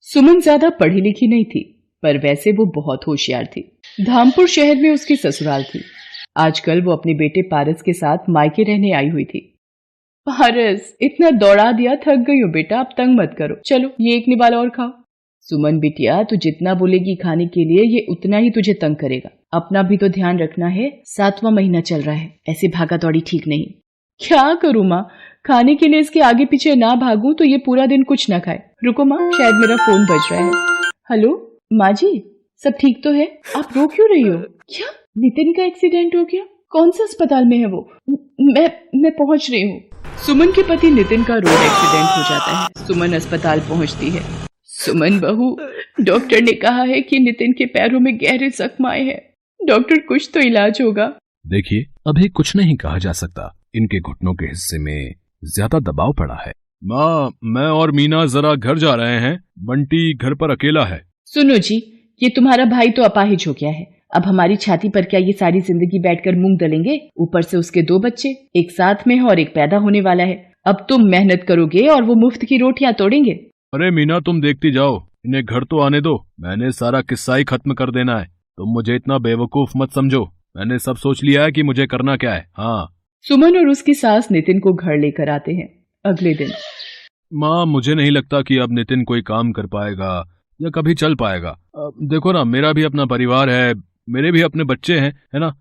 सुमन ज्यादा पढ़ी लिखी नहीं थी, पर वैसे वो बहुत होशियार थी। धामपुर शहर में उसकी ससुराल थी। आजकल वो अपने बेटे पारस के साथ मायके रहने आई हुई थी। पारस, इतना दौड़ा दिया, थक गई हो बेटा, अब तंग मत करो, चलो ये एक निवाला और खाओ। सुमन बिटिया, तू जितना बोलेगी खाने के लिए ये उतना ही तुझे तंग करेगा। अपना भी तो ध्यान रखना है, 7वां महीना चल रहा है, ऐसे भागा दौड़ी ठीक नहीं। क्या करूं माँ, खाने के लिए इसके आगे पीछे ना भागूं तो ये पूरा दिन कुछ ना खाए। रुको माँ, शायद मेरा फोन बज रहा है। हेलो माँ जी, सब ठीक तो है? आप रो क्यों रही हो? क्या नितिन का एक्सीडेंट हो गया? कौन से अस्पताल में है वो? मैं पहुंच रही हूँ। सुमन के पति नितिन का रोड एक्सीडेंट हो जाता है। सुमन अस्पताल पहुंचती है। सुमन बहू, डॉक्टर ने कहा है कि नितिन के पैरों में गहरे जख्म आए हैं। डॉक्टर, कुछ तो इलाज होगा। देखिए, अभी कुछ नहीं कहा जा सकता, इनके घुटनों के हिस्से में ज्यादा दबाव पड़ा है। माँ, मैं और मीना जरा घर जा रहे हैं, बंटी घर पर अकेला है। सुनो जी, ये तुम्हारा भाई तो अपाहिज हो गया है। अब हमारी छाती पर क्या ये सारी जिंदगी बैठकर मूंग दलेंगे? ऊपर से उसके 2 बच्चे, एक साथ में है और एक पैदा होने वाला है। अब तुम मेहनत करोगे और वो मुफ्त की रोटियां तोड़ेंगे। अरे मीना, तुम देखती जाओ, इन्हें घर तो आने दो। मैंने सारा किस्सा ही खत्म कर देना है। तुम मुझे इतना बेवकूफ मत समझो, मैंने सब सोच लिया है कि मुझे करना क्या है। हाँ। सुमन और उसकी सास नितिन को घर लेकर आते हैं। अगले दिन, माँ, मुझे नहीं लगता कि अब नितिन कोई काम कर पाएगा या कभी चल पाएगा। देखो ना, मेरा भी अपना परिवार है, मेरे भी अपने बच्चे हैं, है ना।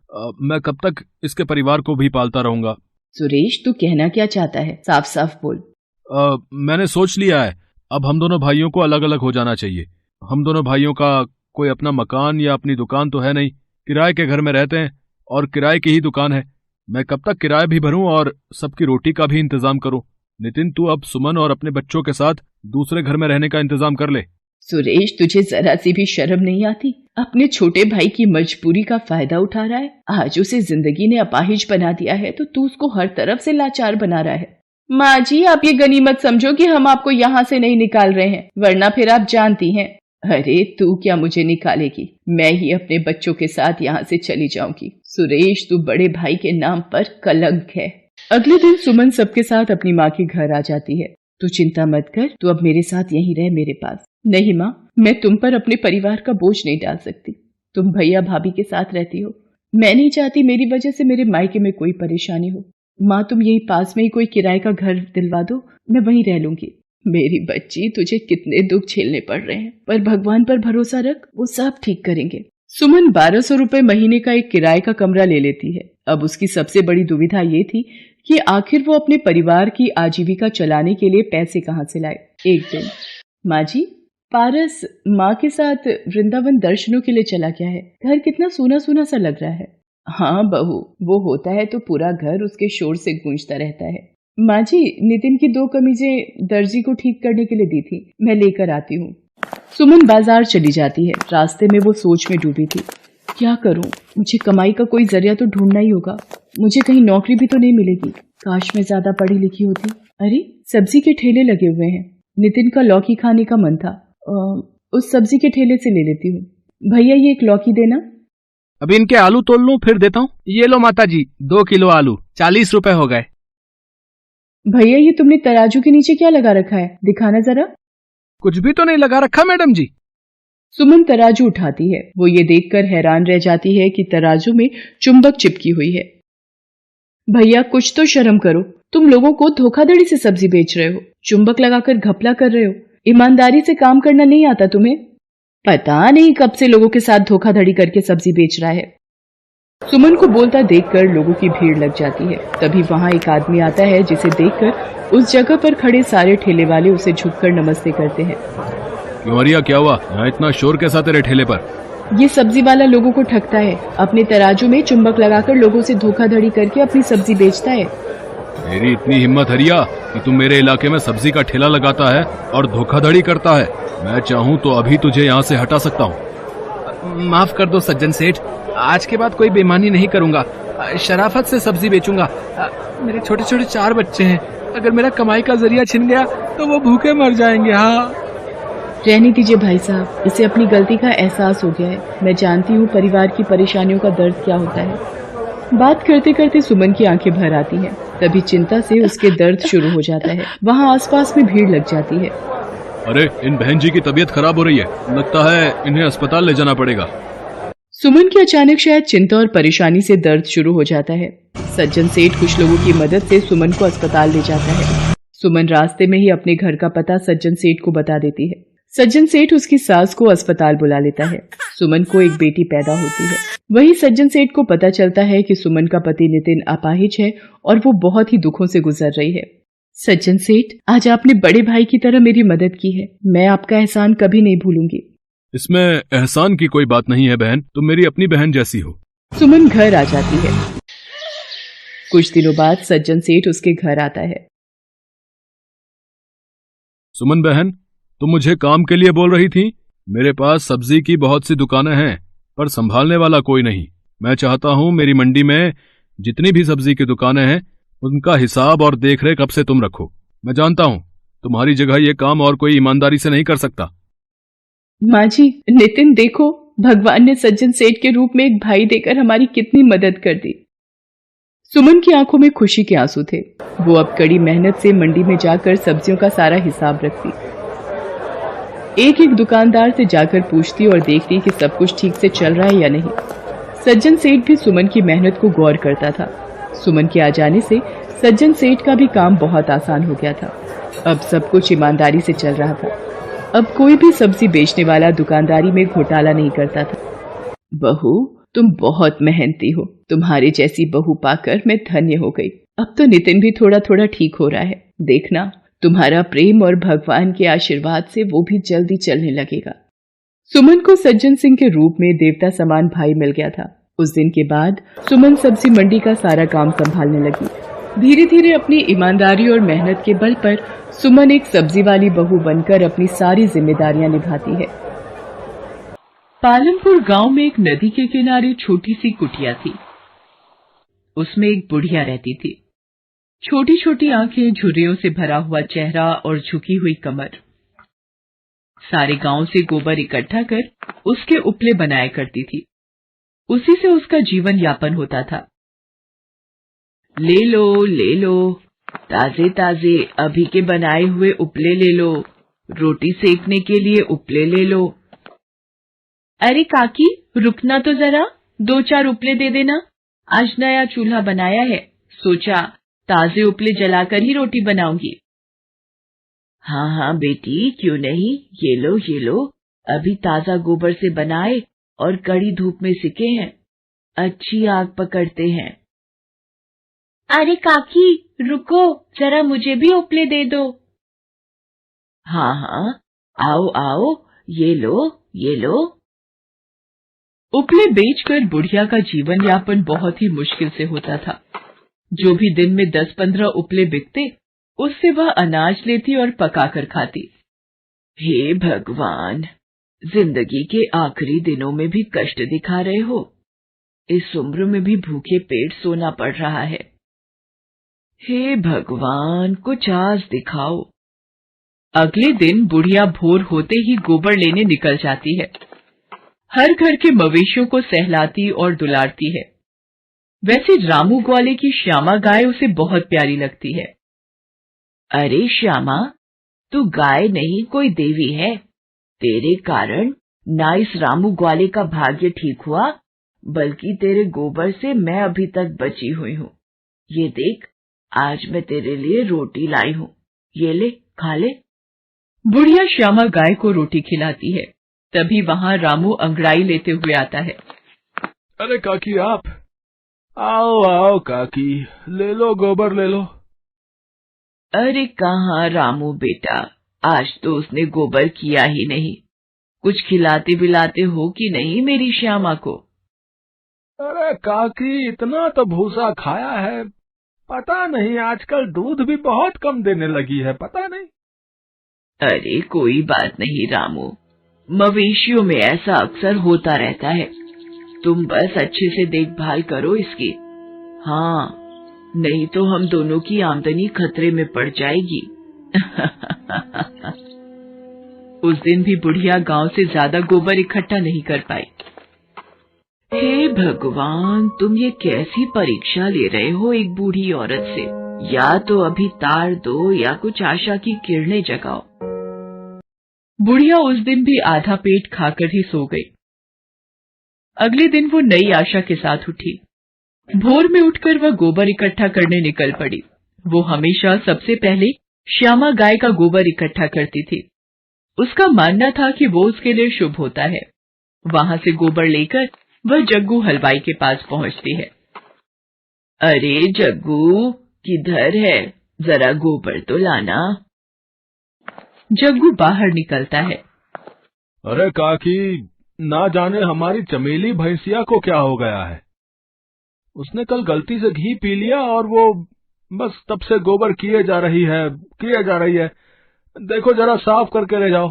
मैं कब तक इसके परिवार को भी पालता रहूंगा। सुरेश, तू कहना क्या चाहता है? साफ साफ बोल। मैंने सोच लिया है, अब हम दोनों भाइयों को अलग अलग हो जाना चाहिए। हम दोनों भाइयों का कोई अपना मकान या अपनी दुकान तो है नहीं, किराए के घर में रहते हैं और किराए की ही दुकान है। मैं कब तक किराया भी भरूं और सबकी रोटी का भी इंतजाम करूं। नितिन, तू अब सुमन और अपने बच्चों के साथ दूसरे घर में रहने का इंतजाम कर ले। सुरेश, तुझे जरा सी भी शर्म नहीं आती? अपने छोटे भाई की मजबूरी का फायदा उठा रहा है। आज उसे जिंदगी ने अपाहिज बना दिया है तो तू उसको हर तरफ से लाचार बना रहा है। माँ जी, आप ये गनीमत समझो कि हम आपको यहाँ से नहीं निकाल रहे हैं, वरना फिर आप जानती हैं। अरे तू क्या मुझे निकालेगी? मैं ही अपने बच्चों के साथ यहाँ से चली जाऊंगी। सुरेश, तू बड़े भाई के नाम पर कलंक है। अगले दिन सुमन सबके साथ अपनी माँ के घर आ जाती है। तू चिंता मत कर, तू अब मेरे साथ यहीं रह, मेरे पास। नहीं माँ, मैं तुम पर अपने परिवार का बोझ नहीं डाल सकती। तुम भैया भाभी के साथ रहती हो, मैं नहीं चाहती मेरी वजह से मेरे मायके में कोई परेशानी हो। माँ, तुम यही पास में ही कोई किराए का घर दिलवा दो, मैं वहीं रह लूंगी। मेरी बच्ची, तुझे कितने दुख झेलने पड़ रहे हैं, पर भगवान पर भरोसा रख, वो सब ठीक करेंगे। सुमन 1200 रुपए महीने का एक किराए का कमरा ले लेती है। अब उसकी सबसे बड़ी दुविधा ये थी कि आखिर वो अपने परिवार की आजीविका चलाने के लिए पैसे कहाँ से लाए। एक दिन, माँ जी, पारस माँ के साथ वृंदावन दर्शनों के लिए चला गया है। घर कितना सूना सूना सा लग रहा है। हाँ बहू, वो होता है तो पूरा घर उसके शोर से गूंजता रहता है। माँ जी, नितिन की 2 कमीजें दर्जी को ठीक करने के लिए दी थी, मैं लेकर आती हूँ। सुमन बाजार चली जाती है। रास्ते में वो सोच में डूबी थी, क्या करूं? मुझे कमाई का कोई जरिया तो ढूंढना ही होगा। मुझे कहीं नौकरी भी तो नहीं मिलेगी। काश मैं ज्यादा पढ़ी लिखी होती। अरे, सब्जी के ठेले लगे हुए हैं। नितिन का लौकी खाने का मन था, उस सब्जी के ठेले से ले लेती हूँ। भैया, ये एक लौकी देना। अभी इनके आलू तोल लूं, फिर देता हूँ। ये लो माता जी, 2 किलो आलू, 40 रुपए हो गए। भैया, ये तुमने तराजू के नीचे क्या लगा रखा है? दिखाना जरा। कुछ भी तो नहीं लगा रखा मैडम जी। सुमन तराजू उठाती है। वो ये देखकर हैरान रह जाती है कि तराजू में चुंबक चिपकी हुई है। भैया, कुछ तो शर्म करो, तुम लोगों को धोखाधड़ी से सब्जी बेच रहे हो, चुंबक लगाकर घपला कर रहे हो। ईमानदारी से काम करना नहीं आता तुम्हें? पता नहीं कब से लोगों के साथ धोखाधड़ी करके सब्जी बेच रहा है। सुमन को बोलता देखकर लोगों की भीड़ लग जाती है। तभी वहां एक आदमी आता है, जिसे देखकर उस जगह पर खड़े सारे ठेले वाले उसे झुककर नमस्ते करते हैं। क्यों अरिया, क्या हुआ? यहाँ इतना शोर कैसा तेरे ठेले पर? ये सब्जी वाला लोगों को ठगता है, अपने तराजू में चुंबक लगाकर लोगों से धोखाधड़ी करके अपनी सब्जी बेचता है। मेरी इतनी हिम्मत हरिया कि तुम मेरे इलाके में सब्जी का ठेला लगाता है और धोखाधड़ी करता है। मैं चाहूँ तो अभी तुझे यहाँ से हटा सकता हूँ। माफ कर दो सज्जन सेठ, आज के बाद कोई बेईमानी नहीं करूंगा। शराफत से सब्जी बेचूंगा। मेरे छोटे छोटे 4 बच्चे हैं, अगर मेरा कमाई का जरिया छिन गया तो वो भूखे मर जाएंगे। हाँ, रहने दीजिए भाई साहब, इसे अपनी गलती का एहसास हो गया है। मैं जानती हूँ परिवार की परेशानियों का दर्द क्या होता है। बात करते करते सुमन की आंखें भर आती हैं। तभी चिंता से उसके दर्द शुरू हो जाता है। वहाँ आसपास में भीड़ लग जाती है। अरे इन बहन जी की तबीयत खराब हो रही है, लगता है इन्हें अस्पताल ले जाना पड़ेगा। सुमन की अचानक शायद चिंता और परेशानी से दर्द शुरू हो जाता है। सज्जन सेठ कुछ लोगों की मदद से सुमन को अस्पताल ले जाता है। सुमन रास्ते में ही अपने घर का पता सज्जन सेठ को बता देती है। सज्जन सेठ उसकी सास को अस्पताल बुला लेता है। सुमन को एक बेटी पैदा होती है। वही सज्जन सेठ को पता चलता है कि सुमन का पति नितिन अपाहिज है और वो बहुत ही दुखों से गुजर रही है। सज्जन सेठ, आज आपने बड़े भाई की तरह मेरी मदद की है, मैं आपका एहसान कभी नहीं भूलूंगी। इसमें एहसान की कोई बात नहीं है बहन, तुम मेरी अपनी बहन जैसी हो। सुमन घर आ जाती है। कुछ दिनों बाद सज्जन सेठ उसके घर आता है। सुमन बहन, तुम मुझे काम के लिए बोल रही थी? मेरे पास सब्जी की बहुत सी दुकानें हैं, पर संभालने वाला कोई नहीं। मैं चाहता हूँ मेरी मंडी में जितनी भी सब्जी की दुकानें हैं उनका हिसाब और देखरेख अब से तुम रखो। मैं जानता हूँ तुम्हारी जगह ये काम और कोई ईमानदारी से नहीं कर सकता। माँ जी, नितिन देखो, भगवान ने सज्जन सेठ के रूप में एक भाई देकर हमारी कितनी मदद कर दी। सुमन की आंखों में खुशी के आंसू थे। वो अब कड़ी मेहनत से मंडी में जाकर सब्जियों का सारा हिसाब रखती, एक एक दुकानदार से जाकर पूछती और देखती कि सब कुछ ठीक से चल रहा है या नहीं। सज्जन सेठ भी सुमन की मेहनत को गौर करता था। सुमन के आ जाने से सज्जन सेठ का भी काम बहुत आसान हो गया था। अब सब कुछ ईमानदारी से चल रहा था। अब कोई भी सब्जी बेचने वाला दुकानदारी में घोटाला नहीं करता था। बहू, तुम बहुत मेहनती हो, तुम्हारी जैसी बहू पाकर मैं धन्य हो गई। अब तो नितिन भी थोड़ा थोड़ा ठीक हो रहा है, देखना तुम्हारा प्रेम और भगवान के आशीर्वाद से वो भी जल्दी चलने लगेगा। सुमन को सज्जन सिंह के रूप में देवता समान भाई मिल गया था। उस दिन के बाद सुमन सब्जी मंडी का सारा काम संभालने लगी। धीरे धीरे अपनी ईमानदारी और मेहनत के बल पर सुमन एक सब्जी वाली बहू बनकर अपनी सारी जिम्मेदारियां निभाती है। पालमपुर गांव में एक नदी के किनारे छोटी सी कुटिया थी। उसमें एक बुढ़िया रहती थी। छोटी छोटी आंखें, झुर्रियों से भरा हुआ चेहरा और झुकी हुई कमर। सारे गांव से गोबर इकट्ठा कर उसके उपले बनाया करती थी। उसी से उसका जीवन यापन होता था। ले लो, ताजे ताजे अभी के बनाए हुए उपले ले लो, रोटी सेकने के लिए उपले ले लो। अरे काकी, रुकना तो जरा, 2-4 उपले दे देना, आज नया चूल्हा बनाया है, सोचा ताजे उपले जलाकर ही रोटी बनाऊंगी। हाँ बेटी, क्यों नहीं, ये लो, अभी ताजा गोबर से बनाए और कड़ी धूप में सिके हैं, अच्छी आग पकड़ते हैं। अरे काकी रुको, जरा मुझे भी उपले दे दो। हाँ, आओ, ये लो। उपले बेचकर बुढ़िया का जीवन यापन बहुत ही मुश्किल से होता था। जो भी दिन में 10-15 उपले बिकते, उससे वह अनाज लेती और पकाकर खाती। हे भगवान, जिंदगी के आखिरी दिनों में भी कष्ट दिखा रहे हो, इस उम्र में भी भूखे पेट सोना पड़ रहा है। हे भगवान, कुछ आस दिखाओ। अगले दिन बुढ़िया भोर होते ही गोबर लेने निकल जाती है। हर घर के मवेशियों को सहलाती और दुलारती है। वैसे रामू ग्वाले की श्यामा गाय उसे बहुत प्यारी लगती है। अरे श्यामा, तू गाय नहीं कोई देवी है। तेरे कारण ना इस रामू ग्वाले का भाग्य ठीक हुआ, बल्कि तेरे गोबर से मैं अभी तक बची हुई हूँ। ये देख, आज मैं तेरे लिए रोटी लाई हूँ, ये ले, खा ले। बुढ़िया श्यामा गाय को रोटी खिलाती है। तभी वहां रामू अंगड़ाई लेते हुए आता है। अरे काकी, आप आओ काकी, ले लो गोबर ले लो। अरे कहाँ रामू बेटा, आज तो उसने गोबर किया ही नहीं। कुछ खिलाते पिलाते हो कि नहीं मेरी श्यामा को? अरे काकी, इतना तो भूसा खाया है, पता नहीं आजकल दूध भी बहुत कम देने लगी है, पता नहीं। अरे कोई बात नहीं रामू, मवेशियों में ऐसा अक्सर होता रहता है। तुम बस अच्छे से देखभाल करो इसकी। हाँ, नहीं तो हम दोनों की आमदनी खतरे में पड़ जाएगी। उस दिन भी बुढ़िया गांव से ज्यादा गोबर इकट्ठा नहीं कर पाई। हे भगवान, तुम ये कैसी परीक्षा ले रहे हो एक बूढ़ी औरत से? या तो अभी तार दो या कुछ आशा की किरणें जगाओ। बुढ़िया उस दिन भी आधा पेट खाकर ही सो गई। अगले दिन वो नई आशा के साथ उठी। भोर में उठकर वह गोबर इकट्ठा करने निकल पड़ी। वो हमेशा सबसे पहले श्यामा गाय का गोबर इकट्ठा करती थी। उसका मानना था कि वो उसके लिए शुभ होता है। वहां से गोबर लेकर वह जग्गू हलवाई के पास पहुंचती है। अरे जग्गू, किधर है? जरा गोबर तो लाना। जग्गू बाहर निकलता है। अरे काकी, ना जाने हमारी चमेली भैंसिया को क्या हो गया है। उसने कल गलती से घी पी लिया और वो बस तब से गोबर किए जा रही है। देखो जरा साफ करके ले जाओ।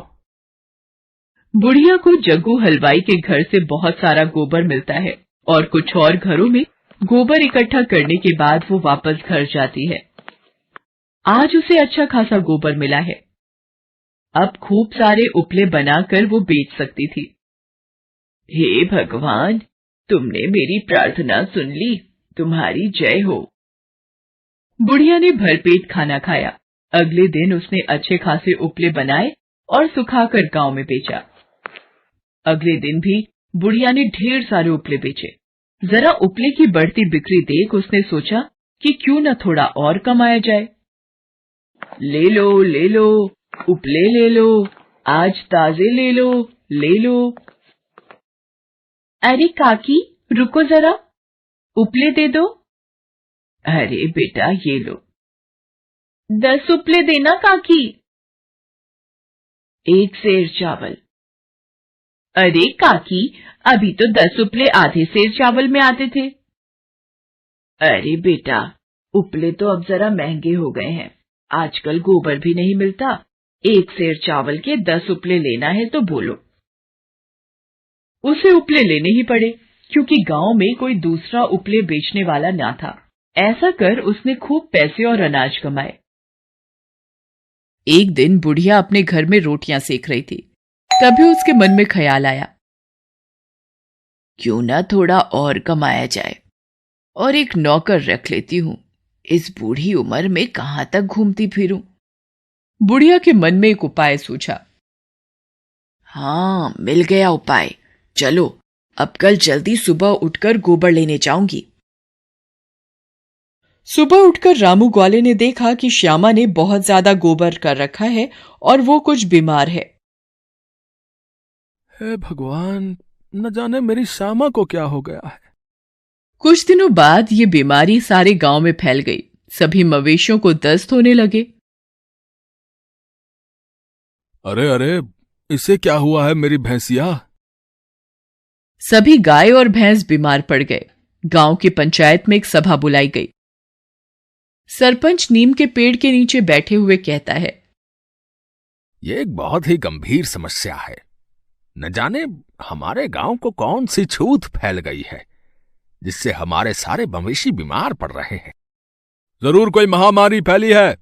बुढ़िया को जग्गू हलवाई के घर से बहुत सारा गोबर मिलता है और कुछ और घरों में गोबर इकट्ठा करने के बाद वो वापस घर जाती है। आज उसे अच्छा खासा गोबर मिला है। अब खूब सारे उपले बनाकर वो बेच सकती थी। हे भगवान, तुमने मेरी प्रार्थना सुन ली, तुम्हारी जय हो। बुढ़िया ने भरपेट खाना खाया। अगले दिन उसने अच्छे खासे उपले बनाए और सुखाकर गांव में बेचा। अगले दिन भी बुढ़िया ने ढेर सारे उपले बेचे। जरा उपले की बढ़ती बिक्री देख उसने सोचा कि क्यों न थोड़ा और कमाया जाए। ले लो, उपले ले लो, आज ताजे ले लो। अरे काकी, रुको जरा, उपले दे दो। अरे बेटा, ये लो। 10 उपले देना काकी। 1 सेर चावल। अरे काकी, अभी तो 10 उपले आधे सेर चावल में आते थे। अरे बेटा, उपले तो अब जरा महंगे हो गए हैं। आजकल गोबर भी नहीं मिलता। 1 सेर चावल के 10 उपले लेना है तो बोलो। उसे उपले लेने ही पड़े, क्योंकि गांव में कोई दूसरा उपले बेचने वाला ना था। ऐसा कर उसने खूब पैसे और अनाज कमाए। एक दिन बुढ़िया अपने घर में रोटियां सेक रही थी। तभी उसके मन में ख्याल आया, क्यों ना थोड़ा और कमाया जाए और एक नौकर रख लेती हूं। इस बूढ़ी उम्र में कहां तक घूमती फिरूं। बुढ़िया के मन में एक उपाय सूझा। हाँ, मिल गया उपाय। चलो, अब कल जल्दी सुबह उठकर गोबर लेने जाऊंगी। सुबह उठकर रामू ग्वाले ने देखा कि श्यामा ने बहुत ज्यादा गोबर कर रखा है और वो कुछ बीमार है। हे भगवान, न जाने मेरी श्यामा को क्या हो गया है। कुछ दिनों बाद ये बीमारी सारे गांव में फैल गई। सभी मवेशियों को दस्त होने लगे। अरे, इसे क्या हुआ है मेरी भैंसिया? सभी गाय और भैंस बीमार पड़ गए। गांव की पंचायत में एक सभा बुलाई गई। सरपंच नीम के पेड़ के नीचे बैठे हुए कहता है, ये एक बहुत ही गंभीर समस्या है। न जाने हमारे गांव को कौन सी छूत फैल गई है, जिससे हमारे सारे मवेशी बीमार पड़ रहे हैं। जरूर कोई महामारी फैली है,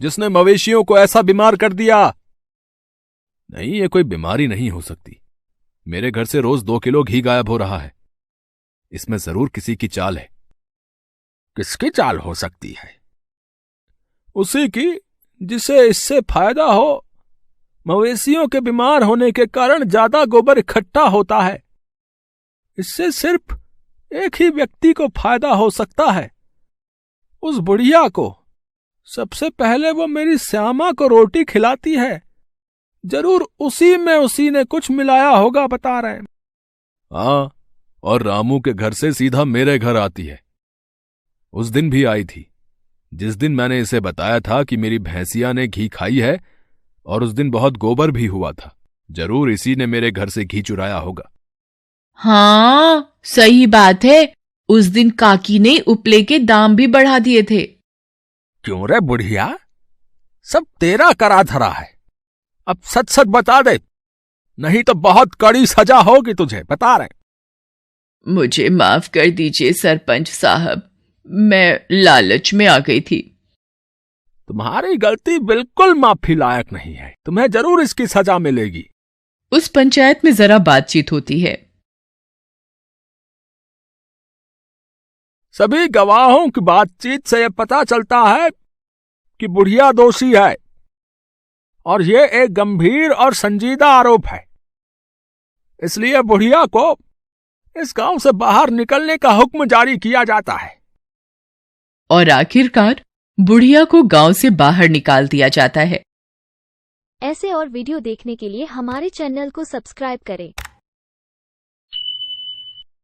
जिसने मवेशियों को ऐसा बीमार कर दिया। नहीं, ये कोई बीमारी नहीं हो सकती। मेरे घर से रोज 2 किलो घी गायब हो रहा है। इसमें जरूर किसी की चाल है। किसकी चाल हो सकती है? उसी की, जिसे इससे फायदा हो। मवेशियों के बीमार होने के कारण ज्यादा गोबर इकट्ठा होता है। इससे सिर्फ एक ही व्यक्ति को फायदा हो सकता है, उस बुढ़िया को। सबसे पहले वो मेरी श्यामा को रोटी खिलाती है। जरूर उसी ने कुछ मिलाया होगा, बता रहे हैं। हाँ, और रामू के घर से सीधा मेरे घर आती है। उस दिन भी आई थी, जिस दिन मैंने इसे बताया था कि मेरी भैंसिया ने घी खाई है, और उस दिन बहुत गोबर भी हुआ था। जरूर इसी ने मेरे घर से घी चुराया होगा। हाँ, सही बात है। उस दिन काकी ने उपले के दाम भी बढ़ा दिए थे। क्यों रे बुढ़िया, सब तेरा करा धरा है। अब सच सच बता दे, नहीं तो बहुत कड़ी सजा होगी तुझे, बता रहे। मुझे माफ कर दीजिए सरपंच साहब, मैं लालच में आ गई थी। तुम्हारी गलती बिल्कुल माफी लायक नहीं है। तुम्हें जरूर इसकी सजा मिलेगी। उस पंचायत में जरा बातचीत होती है। सभी गवाहों की बातचीत से यह पता चलता है कि बुढ़िया दोषी है और ये एक गंभीर और संजीदा आरोप है। इसलिए बुढ़िया को इस गांव से बाहर निकलने का हुक्म जारी किया जाता है। और आखिरकार बुढ़िया को गांव से बाहर निकाल दिया जाता है। ऐसे और वीडियो देखने के लिए हमारे चैनल को सब्सक्राइब करें।